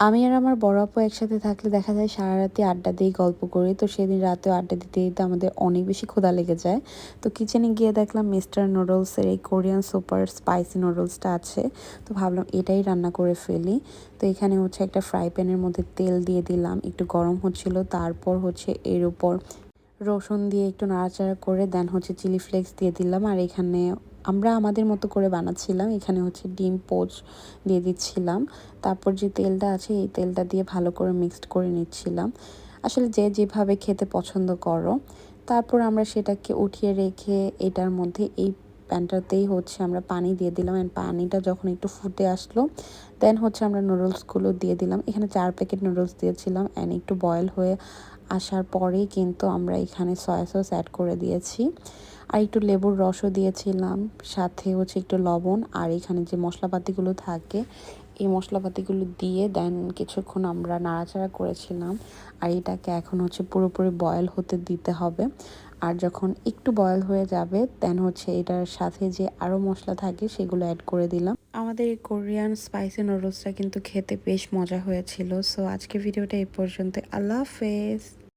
আমি আর আমার বড় আপু একসাথে থাকলে দেখা যায় সারা রাতে আড্ডা দিয়ে গল্প করি। তো সেদিন রাতেও আড্ডা দিতে দিতে আমাদের অনেক বেশি ক্ষুধা লেগে যায়। তো কিচেনে গিয়ে দেখলাম মিস্টার নুডলসের এই কোরিয়ান সুপার স্পাইসি নুডলসটা আছে। তো ভাবলাম এটাই রান্না করে ফেলি। তো এখানে হচ্ছে একটা ফ্রাই প্যানের মধ্যে তেল দিয়ে দিলাম, একটু গরম হচ্ছিল, তারপর হচ্ছে এর উপর রসুন দিয়ে একটু নাড়াচাড়া করে দেন হচ্ছে চিলি ফ্লেক্স দিয়ে দিলাম। আর এখানে আমরা আমাদের মতো করে বানাচ্ছিলাম, এখানে হচ্ছে ডিম পোচ দিয়ে দিচ্ছিলাম। তারপর যে তেলটা আছে এই তেলটা দিয়ে ভালো করে মিক্সড করে নিচ্ছিলাম। আসলে যে যেভাবে খেতে পছন্দ করো। তারপর আমরা সেটাকে উঠিয়ে রেখে এটার মধ্যে এই প্যানটাতেই হচ্ছে আমরা পানি দিয়ে দিলাম। অ্যান্ড পানিটা যখন একটু ফুটে আসলো দেন হচ্ছে আমরা নুডলসগুলো দিয়ে দিলাম। এখানে 4 প্যাকেট নুডলস দিয়েছিলাম। অ্যান্ড একটু বয়েল হয়ে আসার পরেই কিন্তু আমরা এখানে সয়া সস অ্যাড করে দিয়েছি। আর একটু লেবুর রসও দিয়েছিলাম, সাথে হচ্ছে একটু লবণ। আর এখানে যে মশলাপাতিগুলো থাকে এই মশলাপাতিগুলো দিয়ে দেন কিছুক্ষণ আমরা নাড়াচাড়া করেছিলাম। আর এটাকে এখন হচ্ছে পুরোপুরি বয়েল হতে দিতে হবে। আর যখন একটু বয়েল হয়ে যাবে দেন হচ্ছে এটার সাথে যে আরও মশলা থাকে সেগুলো অ্যাড করে দিলাম। আমাদের এই কোরিয়ান স্পাইসি নুডলসটা কিন্তু খেতে বেশ মজা হয়েছিল। সো আজকে ভিডিওটা এই পর্যন্ত। আল্লাহ হাফেজ।